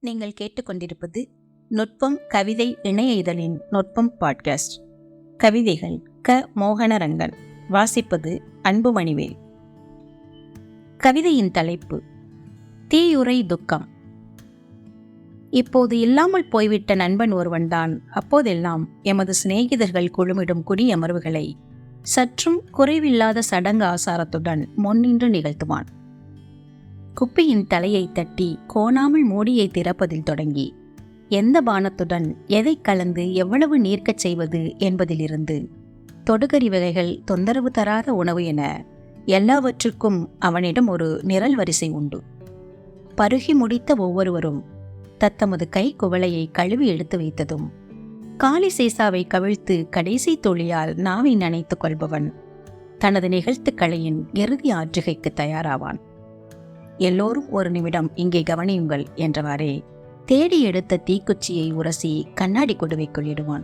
நீங்கள் கேட்டுக்கொண்டிருப்பது நுட்பம் கவிதை இணைய இதழின் நுட்பம் பாட்காஸ்ட். கவிதைகள் க. மோகனரங்கன். வாசிப்பது அன்புமணிவேல். கவிதையின் தலைப்பு தீயுரை துக்கம். இப்போது இல்லாமல் போய்விட்ட நண்பன் ஒருவன்தான் அப்போதெல்லாம் எமது சிநேகிதர்கள் குழுமிடும் குடியமர்வுகளை சற்றும் குறைவில்லாத சடங்கு ஆசாரத்துடன் முன்னின்று நிகழ்த்துவான். குப்பியின் தலையை தட்டி கோணாமல் மூடியை திறப்பதில் தொடங்கி எந்த பானத்துடன் எதை கலந்து எவ்வளவு நீர்க்கச் செய்வது என்பதிலிருந்து தொடுகறி வகைகள், தொந்தரவு தராத உணவு என எல்லாவற்றுக்கும் அவனிடம் ஒரு நிரல் வரிசை உண்டு. பருகி முடித்த ஒவ்வொருவரும் தத்தமது கை குவளையை கழுவி எடுத்து வைத்ததும் காலி சீசாவை கவிழ்த்து கடைசி தொழியால் நாவை நனைத்துக் கொள்பவன் தனது நிகழ்த்துக்களையின் இறுதி ஆற்றுகைக்கு தயாராவான். எல்லோரும் ஒரு நிமிடம் இங்கே கவனியுங்கள் என்றவாறே தேடி எடுத்த தீக்குச்சியை உரசி கண்ணாடி கொடுவைக்குள் இடுவான்.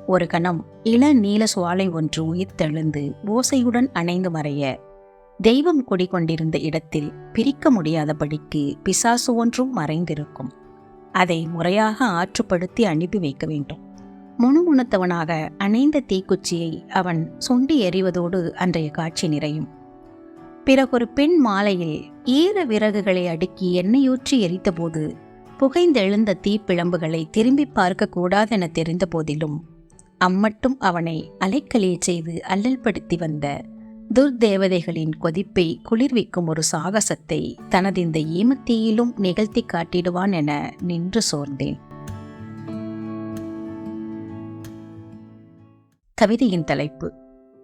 ஒரு கணம் இள நீல சுவாலை ஒன்று உயிர்த்தெழுந்து ஓசையுடன் அணைந்து மறைய தெய்வம் குடிகொண்டிருந்த இடத்தில் பிரிக்க முடியாதபடிக்கு பிசாசு ஒன்றும் மறைந்திருக்கும். அதை முறையாக ஆற்றுப்படுத்தி அனுப்பி வைக்க வேண்டும். முணுமுணுத்தவனாக அணைந்த தீக்குச்சியை அவன் சுண்டி எறிவதோடு அன்றைய காட்சி நிறையும். பிறகொரு பெண் மாலையில் ஈர விறகுகளை அடுக்கி எண்ணெயூற்றி எரித்தபோது புகைந்தெழுந்த தீப்பிழம்புகளை திரும்பி பார்க்க கூடாதென தெரிந்த போதிலும் அம்மட்டும் அவனை அலைக்கழிய செய்து அல்லல்படுத்தி வந்த துர்தேவதைகளின் கொதிப்பை குளிர்விக்கும் ஒரு சாகசத்தை தனது இந்த ஈமத்தீயிலும் நிகழ்த்தி காட்டிடுவான் என நின்று சோர்ந்தேன். கவிதையின் தலைப்பு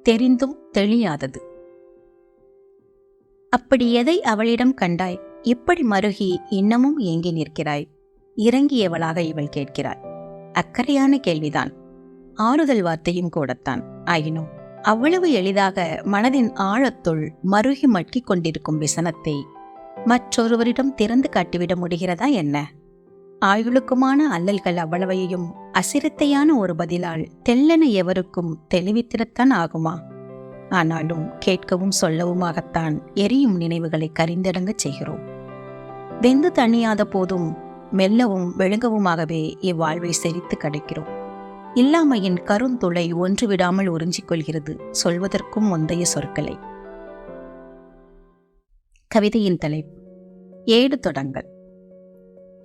தெரிந்தும் தெளியாதது. அப்படி எதை அவளிடம் கண்டாய்? இப்படி மருகி இன்னமும் ஏங்கி நிற்கிறாய்? இறங்கியவளாக இவள் கேட்கிறாள். அக்கறையான கேள்விதான், ஆறுதல் வார்த்தையும் கூடத்தான். ஆயினும் அவ்வளவு எளிதாக மனதின் ஆழத்துள் மருகி மட்கிக் கொண்டிருக்கும் விசனத்தை மற்றொருவரிடம் திறந்து காட்டிவிட முடிகிறதா என்ன? ஆயுளுக்குமான அல்லல்கள் அவ்வளவையும் அசிரத்தையான ஒரு பதிலால் தெல்லென எவருக்கும் தெளிவித்திடத்தான் ஆகுமா? ஆனாலும் கேட்கவும் சொல்லவுமாகத்தான் எரியும் நினைவுகளை கரிந்தடங்கச் செய்கிறோம். வெந்து தணியாத போதும் மெல்லவும் விழுங்கவுமாகவே இவ்வாழ்வை செறித்து கிடைக்கிறோம். இல்லாமையின் கருந்துளை ஒன்று விடாமல் உறிஞ்சிக் கொள்கிறது சொல்வதற்கும் முந்தைய சொற்களை. கவிதையின் தலைப்பு ஏடு தொடங்கல்.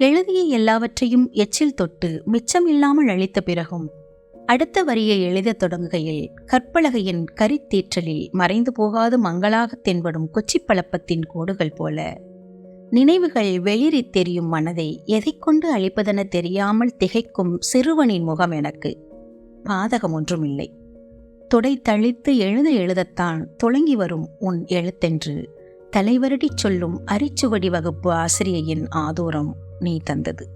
எழுதிய எல்லாவற்றையும் எச்சில் தொட்டு மிச்சமில்லாமல் அளித்த பிறகும் அடுத்த வரியை எழுதத் தொடங்குகையில் கற்பலகையின் கரித்தீற்றலில் மறைந்து போகாது மங்களாக தென்படும் கொச்சிப்பழப்பத்தின் கோடுகள் போல நினைவுகள் வெளிரி தெரியும் மனதை எதை கொண்டு அழிப்பதென தெரியாமல் திகைக்கும் சிறுவனின் முகம் எனக்கு பாதகம் ஒன்றுமில்லை. தொடை தளித்து எழுதத்தான் தொடங்கி வரும் உன் எழுத்தென்று தலைவருடிச் சொல்லும் அரிச்சுவடி வகுப்பு ஆசிரியையின் ஆதோரம் நீ தந்தது.